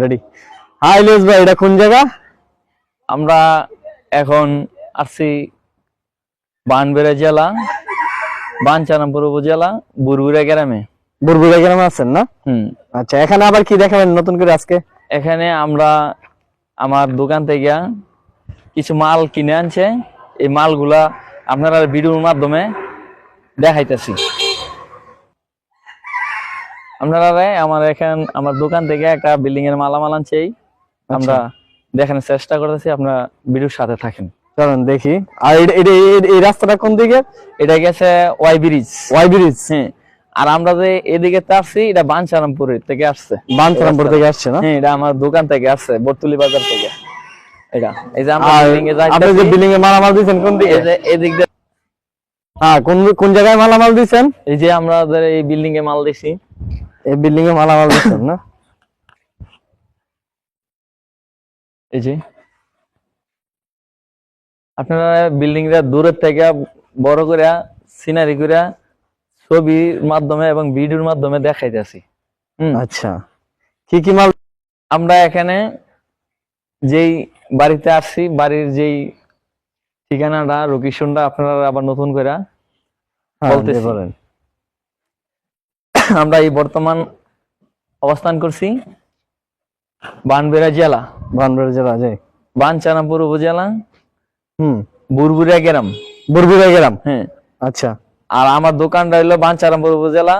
Ready. High লিওস ভাই, এটা কোন জায়গা? আমরা এখন আসছি বানবেড়া জেলা, বাঞ্ছারামপুর উপজেলা, বুরবুরা গ্রামে। বুরবুরা গ্রামে আছেন না? আচ্ছা, এখানে আবার কি দেখাবেন নতুন করে আজকে? এখানে আমরা আমার দোকান থেকে কিছু মাল কিনে আনছে, এই মালগুলা আপনারা ভিডিওর মাধ্যমে দেখাইতেছি। আপনারা আমার দোকান থেকে একটা বিল্ডিং এর মালামাল আনছে, আমরা দেখানোর চেষ্টা করতেছি, আপনারা ভিডিওর সাথে থাকেন। চলুন দেখি। আর এই রাস্তাটা কোন দিকে? এটা গেছে ওয়াই ব্রিজ। ওয়াই ব্রিজ, হ্যাঁ। আর আমরা যে এদিকে আসছি, এটা বাঞ্ছারামপুর থেকে আসছে। বাঞ্ছারামপুর থেকে আসছে না? হ্যাঁ, এটা আমার দোকান থেকে আসছে, বর্তুলি বাজার থেকে। এটা এই যে আমরা বিল্ডিং এ যাইতেছি। আপনি যে বিল্ডিং এ মালামাল দিবেন কোন দিকে? এই যে এদিক দিয়ে। হ্যাঁ, কোন জায়গায় মালামাল দিবেন? এই যে আমাদের এই বিল্ডিং এ মাল দিছি। এই বিল্ডিং এ মালামাল দিবেন না? এই যে আপনারা বিল্ডিং টা দূরের থেকে বড় করে সিনারি করে ছবির মাধ্যমে এবং ভিডিওর মাধ্যমে দেখাইতেছি। আচ্ছা, কি কি মাল? আমরা এখানে যেই বাড়িতে আসছি, বাড়ির যেই ঠিকানাটা, লোকেশনটা আপনারা আবার নতুন করে বলতেছি। আমরা এই বর্তমান অবস্থান করছি বানবেড়া জেলা, বাঞ্ছারামপুর উপজেলা, বুরবুরা গ্রাম। বুরবুরা গ্রাম, হ্যাঁ। আচ্ছা। আর আমার দোকানটা হইলো বাঞ্ছারামপুর উপজেলা,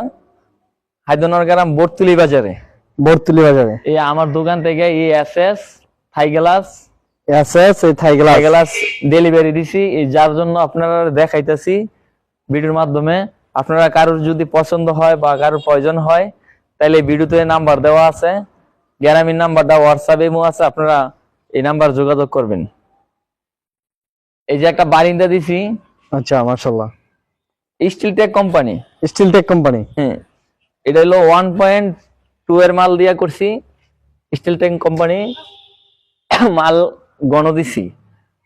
হায়দনগর গ্রাম, বর্তুলি বাজারে। বর্তুলি বাজারে। এই আমার দোকান থেকে এই এসএস থাই গ্লাস ডেলিভারি দিছি, এই যার জন্য আপনারা দেখাইতেছি ভিডিওর মাধ্যমে। আপনারা কারোর যদি পছন্দ হয় বা কারোর প্রয়োজন হয়, তাহলে ভিডিওতে নাম্বার দেওয়া আছে, গ্রামীণ নাম্বারটা হোয়াটসঅ্যাপে আছে, আপনারা এই নাম্বার যোগাযোগ করবেন। এই যে একটা বারিন্দা দিছি। আচ্ছা, মাশাআল্লাহ। Steeltech company. স্টিলটেক কোম্পানি, হ্যাঁ। এটা হলো 1.2 এর মাল দিয়া করছি। স্টিলটেক কোম্পানি মাল গণ দিছি।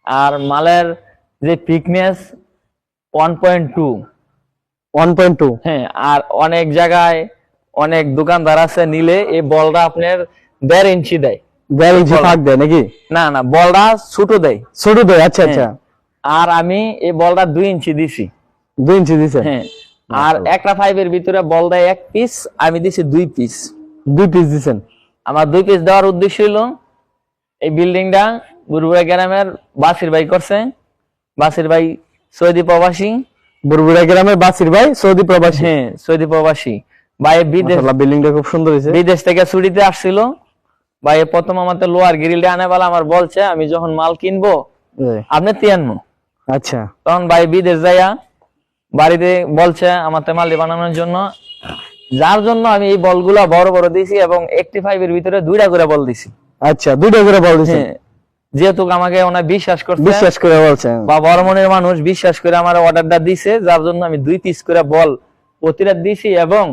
আর মালের যে থিকনেস 1.2। হ্যাঁ। আর অনেক জায়গায় অনেক দোকানদার আছে, নিলে এই বলটা আপনার 1.5 ইঞ্চি দেয়। 1.5 ইঞ্চি ফাঁক দেয় নাকি? না, বলটা ছোট দেয়। আচ্ছা আচ্ছা। আর আমি এই বলটা 2 ইঞ্চি দিছি। 2 ইঞ্চি দিছেন? হ্যাঁ। আর একটা পাইপের ভিতরে বল দেয় 1 পিস, আমি দিছি 2 পিস। 2 পিস দিছেন? আমার 2 পিস দেওয়ার উদ্দেশ্য হলো এই বিল্ডিংটা বুরবুরা গ্রামের বাসির ভাই করছে। বাসির ভাই সৌদি প্রবাসী। বুরবুরা গ্রামের বাসির ভাই সৌদি প্রবাসী? হ্যাঁ, সৌদি প্রবাসী ভাই। বিল্ডিংটা খুব সুন্দর হয়েছে। বিদেশ থেকে ছুটিতে আসছিল ভাই। প্রথম আমাদের লোয়ার গ্রিলটা আনে বলা আমার বলছে, আমি যখন মাল কিনবো আপনি তিয়ানমু। আচ্ছা। তখন ভাই বিদেশ যাইয়া বাড়িতে বলছে আমার মাল বানানোর জন্য, যার জন্য আমি এই বলগুলা বড় বড় দিছি এবং 85 এর ভিতরে 2টা করে বল দিছি। আচ্ছা, 2টা করে বল দিছি। যেহেতু আমাকে ওনা বিশ্বাস করে বলছে, বা বড় মনের মানুষ বিশ্বাস করে আমার অর্ডারটা দিছে, যার জন্য আমি 2 পিস করে বল প্রতিটা দিছি এবং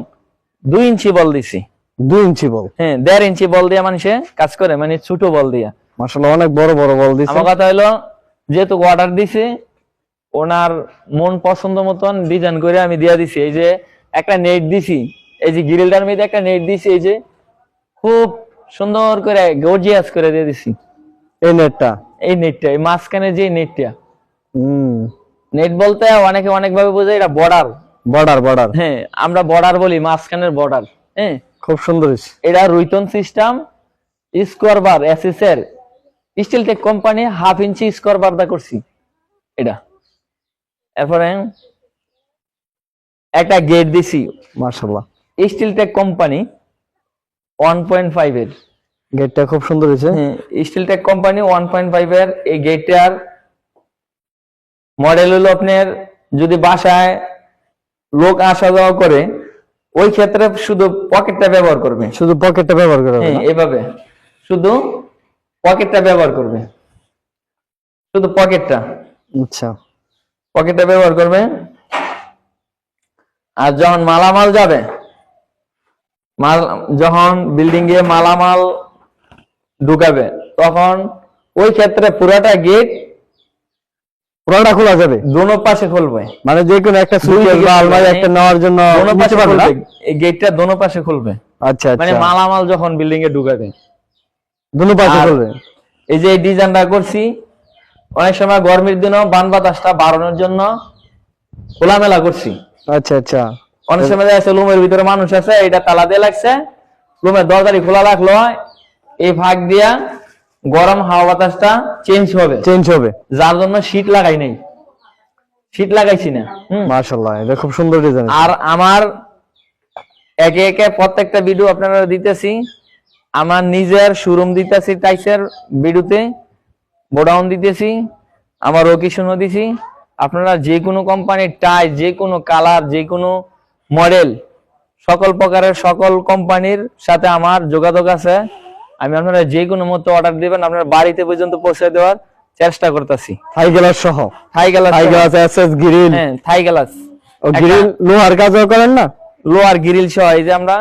2 ইঞ্চি বল দিছি। 2 ইঞ্চি বল? হ্যাঁ, 1.5 ইঞ্চি বল দিয়ে মানুষে কাজ করে, মানে ছোট বল দিয়া। মাশাআল্লাহ, অনেক বড় বড় বল দিছে। আমার কথা হলো, যেহেতু অর্ডার দিছে, ওনার মন পছন্দ মতন ডিজাইন করে আমি দিয়া দিছি। এই যে একটা নেট দিছি, এই যে গ্রিলটার মধ্যে একটা নেট দিছি, এই যে খুব সুন্দর করে গর্জিয়াস করে দিয়ে দিছি। এই নেটটা এই মাঝখানে যে নেটটা, নেট বলতে অনেকে অনেক ভাবে বোঝে এটা বর্ডার। হ্যাঁ, আমরা বর্ডার বলি, মাঝখানের বর্ডার। হ্যাঁ, খুব সুন্দর। এটা রুইতন সিস্টেম স্কোয়ার বার এসএস এর স্টিলটেক কোম্পানি 1/2 ইঞ্চি স্কোয়ার বার দা করছি এটা। এরপরে একটা গেট দিছি, মাশাআল্লাহ, স্টিলটেক কোম্পানি 1.5 এর। গেটটা খুব সুন্দর হয়েছে। স্টিলটেক কোম্পানি 1.5 এর। এই গেটটার মডেল হলো আপনার, যদি বাসায় লোক আসা যাওয়া করে ওই ক্ষেত্রে শুধু পকেটটা ব্যবহার করবে। এইভাবে শুধু পকেটটা ব্যবহার করবে, শুধু পকেটটা। আচ্ছা, পকেটটা ব্যবহার করবে। আর যখন মালামাল যাবে, যখন বিল্ডিং এ মালামাল ঢুকাবে, তখন ওই ক্ষেত্রে পুরাটা গেট খোলা যাবে, দোনো পাশে খুলবে। মানে যে কোনো একটা সুটকেস বা আলমারি একটা নেওয়ার জন্য এই গেটটা দোনো পাশে খুলবে। আচ্ছা, মানে মালামাল যখন বিল্ডিং এ ঢুকাবে, দুনো পাশে আর চলবে। এই যে ডিজাইনটা করছি, অনেক সময় গরমের দিনও বান বাতাসটা বাড়ানোর জন্য খোলামেলা করছি। আচ্ছা আচ্ছা। অনেক সময় দেখা যাচ্ছে রুমের ভিতরে মানুষ আছে, এটা তালা দিয়ে লাগছে, রুমের দরজারি খোলা রাখলো, এই ফাঁক দিয়া গরম হাওয়া বাতাসটা চেঞ্জ হবে, যার জন্য শীত লাগাই নাই, শীত লাগাইছি না। মাশাআল্লাহ, এটা খুব সুন্দর ডিজাইন। আর আমার একে একে প্রত্যেকটা ভিডিও আপনারা দিতেছি, আমার নিজের শোরুম দিতেছি, টাইসের ভিডিওতে গোডাউন দিতেছি, আমার লোকেশনও দিছি। আপনারা যে কোনো কোম্পানির টাই, যে কোনো কালার, যে কোনো মডেল, সকল প্রকারের সকল কোম্পানির সাথে আমার যোগাযোগ আছে। আমি আপনারা যে কোনো মতো অর্ডার দিবেন, আপনার বাড়িতে পর্যন্ত পৌঁছে দেওয়ার চেষ্টা করতেছি। থাই গ্লাস সহ, থাই গ্লাস এসএস গ্রিল, হ্যাঁ থাই গ্লাস, ও গ্রিল লোহার কাজও করেন না? লোহার গ্রিল সহ এই যে আমরা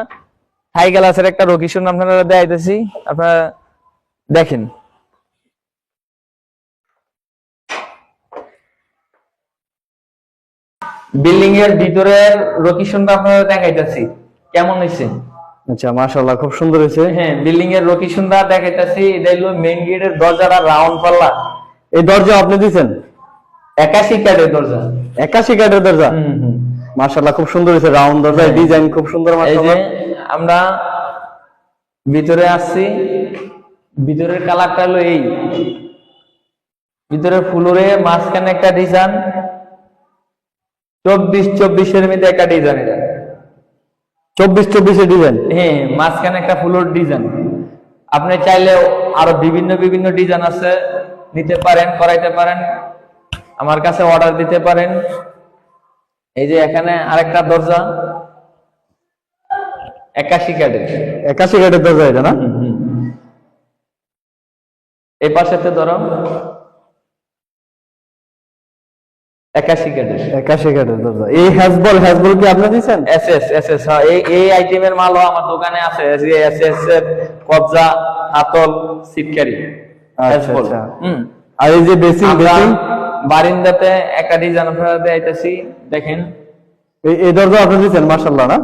থাই গ্লাসের একটা লোকেশন আপনারা দেখাইতেছি, আপনারা দেখেন। বিল্ডিং এর ভিতরের লোকেশনটা আপনারা দেখাইতেছি, কেমন হয়েছে? আচ্ছা মাশাআল্লাহ, খুব সুন্দর হয়েছে। হ্যাঁ, বিল্ডিং এর লোকেশনটা দেখাইতেছি। এটা হলো মেইন গেটের দরজাটা রাউন্ড পাল্লা। এই দরজা আপনি দিবেন 81 কাঠের দরজা, 81 কাঠের দরজা। মাশাআল্লাহ, খুব সুন্দর হয়েছে, রাউন্ড দরজা, ডিজাইন খুব সুন্দর। এই যে মাশাআল্লাহ, আমরা ভিতরে আসছি, ভিতরের কালারটা হলো এই, ভিতরে ফ্লোরে মাঝখানে একটা ডিজাইন, 24-24 মধ্যে একটা ডিজাইন, এটা 24-24 ডিজাইন। হ্যাঁ, মাঝখানে একটা ফ্লোর ডিজাইন। আপনি চাইলে আরো বিভিন্ন বিভিন্ন ডিজাইন আছে, নিতে পারেন, করাইতে পারেন, আমার কাছে অর্ডার দিতে পারেন। এই যে এখানে আরেকটা দরজা 81 কাঠের, 81 কাঠের দরজা এটা না? এই পাশেতে ধরো 81 কাঠের, 81 কাঠের দরজা। এই হ্যাজবল কি আপনি দিবেন? এসএস হ্যাঁ, এই আইটেমের মালও আমার দোকানে আছে। এসএস এর কবজা, হাতল, সিটকারি, হ্যাজবল। আর এই যে বেসিং বারিন্দাতে একটা ডিজাইন আপনারা দেখাইতেছি, দেখেন। এই দরজা আপনি দিবেন মাশাআল্লাহ না?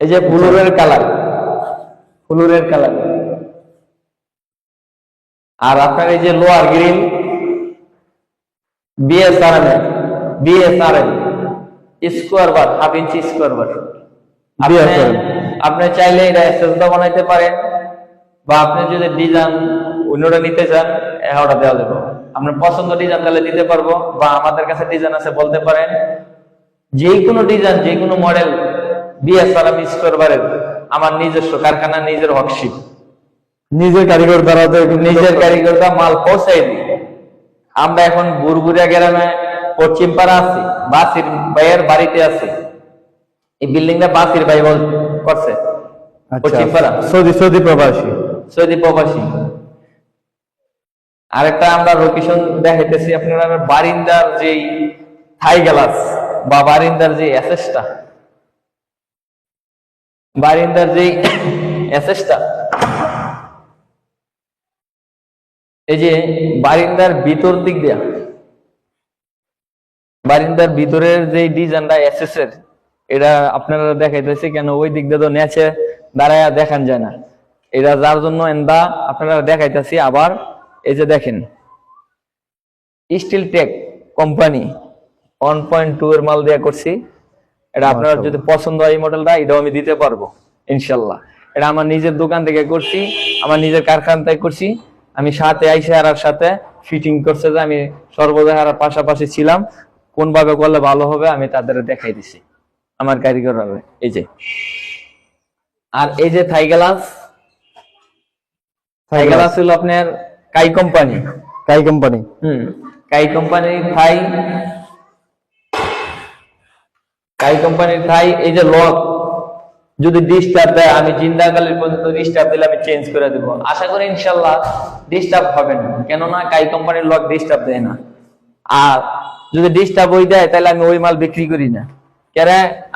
এই যে ব্লুরের কালার, আর আপনার এই যে লোয়ার গ্রিল বিএসআরএম স্কোয়ার বার, 1/2 ইঞ্চি স্কোয়ার বার। আপনি চাইলে এটা এসএস দা বানাইতে পারেন, বা আপনি যদি ডিজাইন অন্যটা নিতে চান ওটা দেওয়া যাবে। আপনার পছন্দ ডিজাইন তাহলে দিতে পারবো, বা আমাদের কাছে ডিজাইন আছে বলতে পারেন। যে কোনো ডিজাইন, যে কোনো মডেল বিএসআরএম স্কোয়ার বারের আমার নিজস্ব কারখানা, নিজের ওয়ার্কশপ, নিজের কারিগর দ্বারা, নিজের কারিগর দ্বারা মাল পৌঁছাই দিই। আমরা এখন বুরবুরিয়া গ্রামে পশ্চিম পাড়া আছি, বাসির ভাইয়ের বাড়িতে আছি। এই বিল্ডিংটা বাসির ভাই করছে, পশ্চিম পাড়া, সৌদি প্রবাসী। আরেকটা আমরা লোকেশন দেখাইতেছি আপনারা, বারিন্দার যে থাই গ্লাস বা বারিন্দার যে এসএসটা, এই যে বারিন্দার ভিতর দিক দিয়া, বারিন্দার ভিতরের যে ডিজাইনটা এসএস এর, এটা আপনারা দেখাইতেছি কেন, ওই দিক দিয়ে তো নেচে দাঁড়ায় দেখান যায় না, এটা যার জন্য এন্দা আপনারা দেখাইতেছি। আবার এই যে দেখেন, স্টিল টেক কোম্পানি 1.2 এর মাল দেয়া করছি। এটা আপনার যদি পছন্দ হয় এই মডেলটা, এটাও আমি দিতে পারবো ইনশাল্লাহ। এটা আমার নিজের দোকান থেকে করছি, আমার নিজের কারখানা থেকে করছি। আমি সাথে আইসা আর সাথে ফিটিং করছে, যে আমি সর্বদা আর পাশাপাশি ছিলাম, কোন ভাবে করলে ভালো হবে আমি তাদের দেখাই দিছি, আমার কারিগর হবে। এই যে, আর এই যে থাই গ্লাস হলো আপনার কাই কোম্পানি, কাই কোম্পানির থাই। এই যে লক যদি ডিস্টার্ব দেয়, আমি জিন্দাকালের পর্যন্ত ডিস্টার্ব দিলে আমি চেঞ্জ করে দেবো। আশা করি ইনশাল্লাহ ডিস্টার্ব হবে না, কেননা কাই কোম্পানির লক ডিস্টার্ব দেয় না। আর যদি ডিস্টার্ব হয়ে দেয় তাহলে আমি ওই মাল বিক্রি করি না, কেন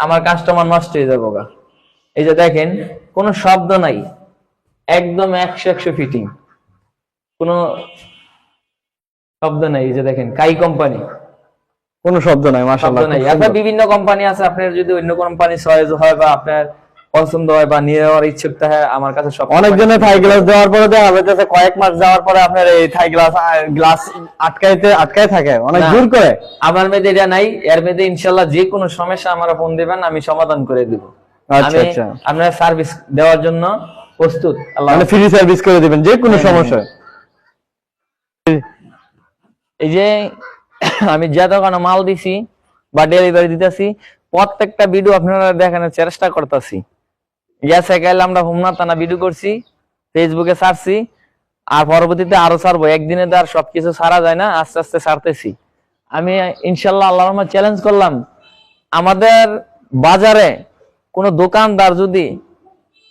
আমার কাস্টমার নষ্ট হয়ে যাবো গা। এই যে দেখেন, কোনো শব্দ নাই, একদম 100 ফিটিং, কোনো শব্দ নাই। এই যে দেখেন, কাই কোম্পানি কোনো শব্দ নাই, মাশাআল্লাহ। শব্দ নাই। আপনার বিভিন্ন কোম্পানি আছে, আপনার যদি অন্য কোম্পানি চয়েস হয় বা আপনার পছন্দ হয় বা নিয়ে যাওয়ার ইচ্ছুক থাকে, আমার কাছে সব অনেক জনের থাই গ্লাস দেওয়ার পরে দেখা যাচ্ছে কয়েক মাস যাওয়ার পরে আপনার এই থাই গ্লাস আটকায় থাকে, অনেক না, দূর করে। আমার মেয়েদের এটা নাই। এর মধ্যে ইনশাআল্লাহ যে কোনো সমস্যা আমার ফোন দিবেন, আমি সমাধান করে দিব। আচ্ছা আমি আচ্ছা, আপনার সার্ভিস দেওয়ার জন্য প্রস্তুত। আল্লাহ মানে ফ্রি সার্ভিস করে দিবেন যে কোনো সমস্যা। এই যে আমি যে দোকানে মাল দিছি বা ডেলিভারি দিতেছি, প্রত্যেকটা ভিডিও আপনারা দেখানোর চেষ্টা করতেছি। গ্যাস একাইলে আমরা হোমনা থানা ভিডিও করছি, ফেসবুকে ছাড়ছি, আর পরবর্তীতে আরো ছাড়বো। একদিনে তো আর সবকিছু ছাড়া যায় না, আস্তে আস্তে ছাড়তেছি। আমি ইনশাল্লাহ আল্লাহর রহমতে চ্যালেঞ্জ করলাম, আমাদের বাজারে কোনো দোকানদার যদি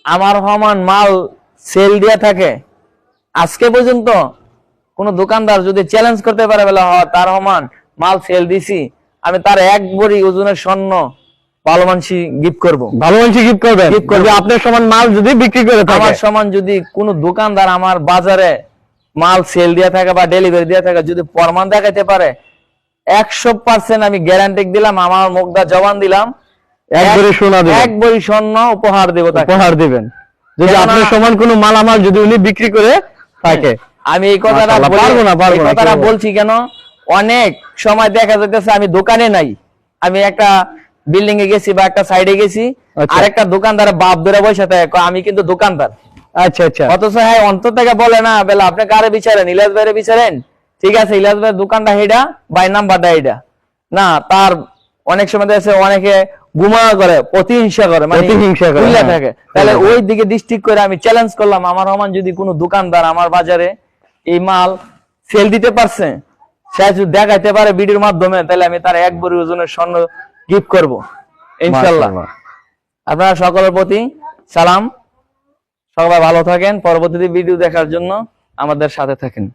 আমার সমান মাল সেল দিয়ে থাকে, আজকে পর্যন্ত কোন দোকানদার যদি চ্যালেঞ্জ করতে পারে বলে তার সমান মাল সেল দিছি, আমি তার এক ভরি ওজনের স্বর্ণ ভালো মানসি গিফট করবো। ভালো মানসি গিফট করবেন, Gift করবো। আপনার সমান মাল যদি বিক্রি করে থাকে। আমার সমান যদি কোন দোকানদার আমার বাজারে মাল সেল দিয়ে থাকে বা ডেলিভারি দিয়ে থাকে, যদি প্রমাণ দেখাইতে পারে, 100% আমি গ্যারান্টি দিলাম, আমার মুখদা জবান দিলাম, এক ভরি সোনা দিবেন, এক ভরি স্বর্ণ উপহার দেব তাকে। উপহার দিবেন যদি কেননা- আপনার সমান কোনো মালামাল যদি উনি বিক্রি করে থাকে। আমি এই কথাটা মাশাআল্লাহ, বলি- পারবো না, এই কথাটা কেন? বলছি কেন, অনেক সময় দেখা যাইতেছে আমি দোকানে নাই, আমি একটা বিল্ডিং এ গেছি বা একটা সাইডে গেছি, আচ্ছা। আরেকটা দোকানদার বাপ ধরে বসে থাকে, কয় আমি কিন্তু দোকানদার। আচ্ছা আচ্ছা, অথচ হ্যাঁ অন্তর থেকে বলে না, বেলা আপনি কারে বিচারেন, ইলাস ভাইরে বিচারেন, ঠিক আছে ইলাস ভাইয়ের দোকানটা হেডা, বাই নাম্বারটা হেডা না। তার অনেক সময় দেখছে অনেকে গুমা করে, প্রতিহিংসা করে, মানে প্রতিহিংসা করে, ভুলে হ্যাঁ। থাকে। তাহলে ওই দিকে দৃষ্টি করে আমি চ্যালেঞ্জ করলাম, আমার সমান যদি কোনো দোকানদার আমার বাজারে এই মাল সেল দিতে পারছে, সে যদি দেখাইতে পারে ভিডিওর মাধ্যমে, তাহলে আমি তার এক ভরি ওজনের স্বর্ণ গিফট করব ইনশাআল্লাহ। মাশাআল্লাহ। আপনারা সকলের প্রতি সালাম, সবাই ভালো থাকেন। পরবর্তীতে ভিডিও দেখার জন্য আমাদের সাথে থাকেন।